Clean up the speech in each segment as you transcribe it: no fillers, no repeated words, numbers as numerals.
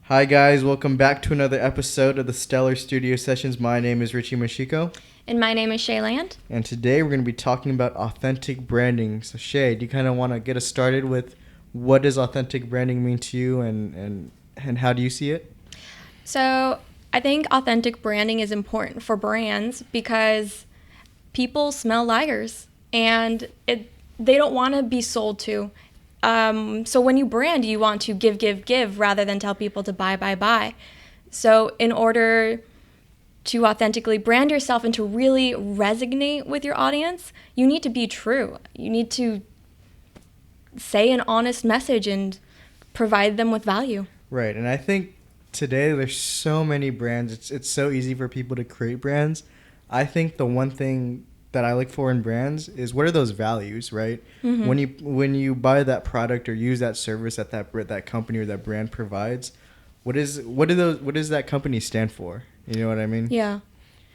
Hi guys, welcome back to another episode of the Stellar Studio Sessions. My name is Richie Mashiko. And my name is Chay Land. And today we're going to be talking about authentic branding. So Shay, do you kind of want to get us started with what does authentic branding mean to you and how do you see it? So I think authentic branding is important for brands because people smell liars and they don't want to be sold to. So when you brand, you want to give rather than tell people to buy. So in order to authentically brand yourself and to really resonate with your audience, you need to be true. You need to say an honest message and provide them with value. Right, and I think today there's so many brands. It's so easy for people to create brands. I think the one thing that I look for in brands is what are those values, right? Mm-hmm. When you buy that product or use that service that company or that brand provides, what does that company stand for? You know what I mean? Yeah.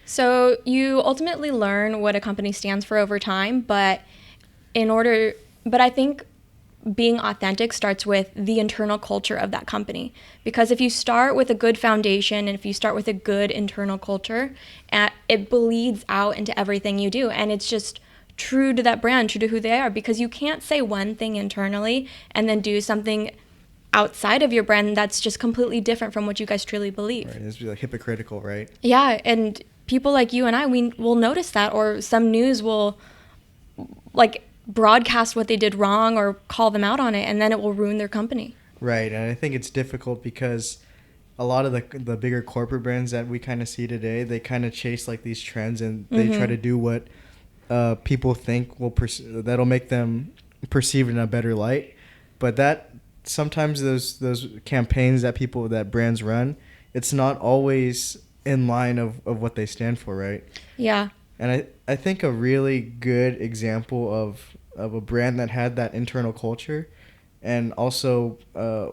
So you ultimately learn what a company stands for over time, but I think being authentic starts with the internal culture of that company. Because if you start with a good foundation and if you start with a good internal culture, it bleeds out into everything you do. And it's just true to that brand, true to who they are. Because you can't say one thing internally and then do something outside of your brand that's just completely different from what you guys truly believe. Right. It's like hypocritical, right? Yeah, and people like you and I, we will notice that, or some news will like broadcast what they did wrong or call them out on it, and then it will ruin their company. Right, and I think it's difficult because a lot of the bigger corporate brands that we kind of see today, they kind of chase like these trends and they try to do what people think that'll make them perceived in a better light. But that sometimes those campaigns that brands run, it's not always in line of what they stand for, right? Yeah. And I think a really good example of a brand that had that internal culture and also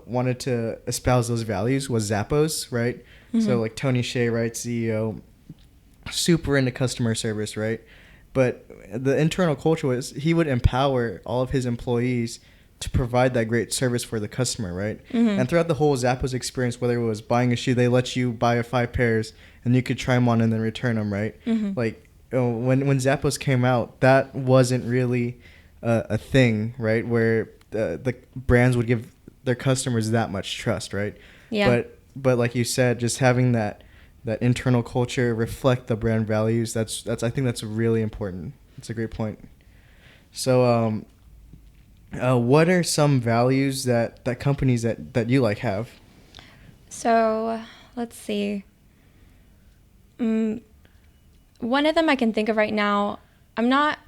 wanted to espouse those values was Zappos, right? Mm-hmm. So like Tony Hsieh, right, CEO, super into customer service, right? But the internal culture was he would empower all of his employees to provide that great service for the customer, right? Mm-hmm. And throughout the whole Zappos experience, whether it was buying a shoe, they let you buy 5 pairs and you could try them on and then return them, right? Mm-hmm. Like when Zappos came out, that wasn't really a thing, right? Where the brands would give their customers that much trust, right? Yeah. But like you said, just having that internal culture reflect the brand values. That's I think that's really important. It's a great point. So what are some values that companies that you like have? So let's see. One of them I can think of right now, I'm not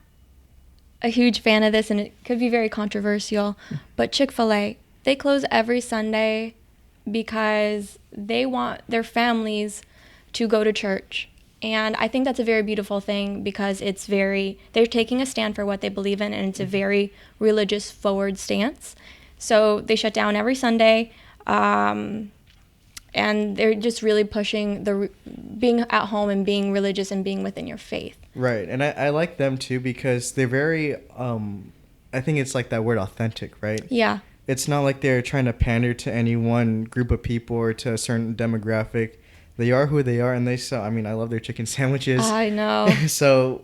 a huge fan of this and it could be very controversial, but Chick-fil-A, they close every Sunday because they want their families to go to church. And I think that's a very beautiful thing because they're taking a stand for what they believe in, and it's a very religious forward stance. So they shut down every Sunday. And they're just really pushing being at home and being religious and being within your faith. Right, and I like them too because they're very, I think it's like that word authentic, right? Yeah. It's not like they're trying to pander to any one group of people or to a certain demographic. They are who they are, and I love their chicken sandwiches. I know. So,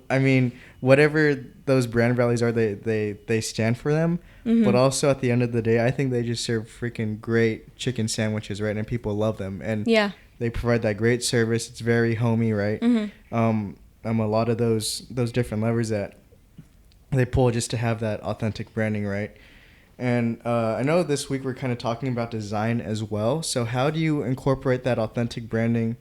whatever those brand values are, they stand for them. Mm-hmm. But also at the end of the day, I think they just serve freaking great chicken sandwiches, right? And people love them. And yeah, they provide that great service. It's very homey, right? Mm-hmm. A lot of those different levers that they pull just to have that authentic branding, right? And I know this week we're kind of talking about design as well. So how do you incorporate that authentic branding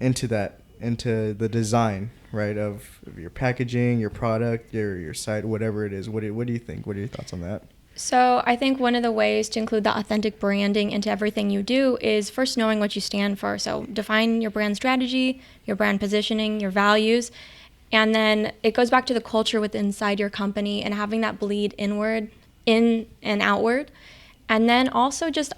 into the design, right, of your packaging, your product, your site, whatever it is? What do you think? What are your thoughts on that? So I think one of the ways to include the authentic branding into everything you do is first knowing what you stand for. So define your brand strategy, your brand positioning, your values, and then it goes back to the culture within inside your company and having that bleed in and outward. And then also just,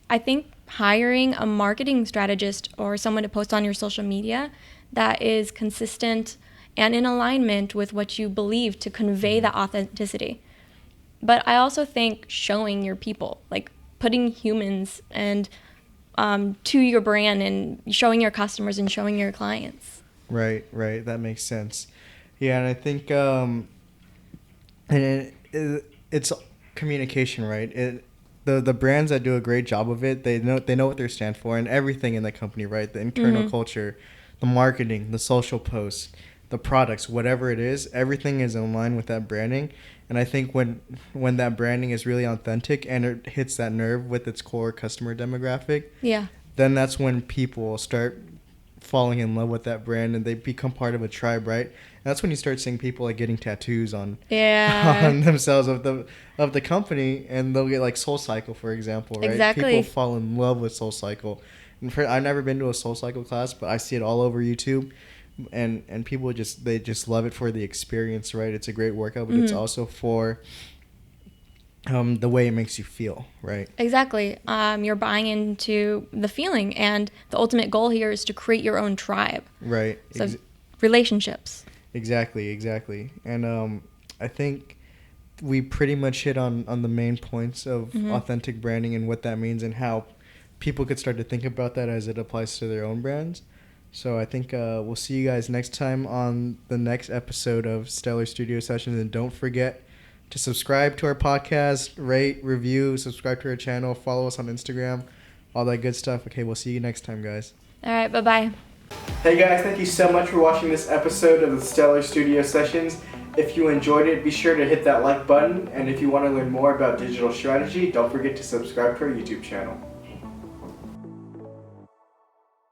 I think, hiring a marketing strategist or someone to post on your social media that is consistent and in alignment with what you believe to convey that authenticity. But I also think showing your people, like putting humans and to your brand and showing your customers and showing your clients. Right. That makes sense. Yeah, and I think it's communication, right? The brands that do a great job of it, they know what they stand for and everything in the company, right? The internal culture, the marketing, the social posts, the products, whatever it is, everything is in line with that branding. And I think when that branding is really authentic and it hits that nerve with its core customer demographic, Yeah. then that's when people start falling in love with that brand and they become part of a tribe, right? And that's when you start seeing people like getting tattoos on on themselves of the company, and they'll get like Soul Cycle, for example, right? Exactly. People fall in love with Soul Cycle. And I've never been to a Soul Cycle class, but I see it all over YouTube. And people just love it for the experience, right? It's a great workout, but it's also for the way it makes you feel, right? Exactly. You're buying into the feeling, and the ultimate goal here is to create your own tribe. Right. So relationships. Exactly. And I think we pretty much hit on the main points of authentic branding and what that means and how people could start to think about that as it applies to their own brands. So I think we'll see you guys next time on the next episode of Stellar Studio Sessions. And don't forget to subscribe to our podcast, rate, review, subscribe to our channel, follow us on Instagram, all that good stuff. Okay, we'll see you next time, guys. All right, bye-bye. Hey guys, thank you so much for watching this episode of the Stellar Studio Sessions. If you enjoyed it, be sure to hit that like button. And if you want to learn more about digital strategy, don't forget to subscribe to our YouTube channel.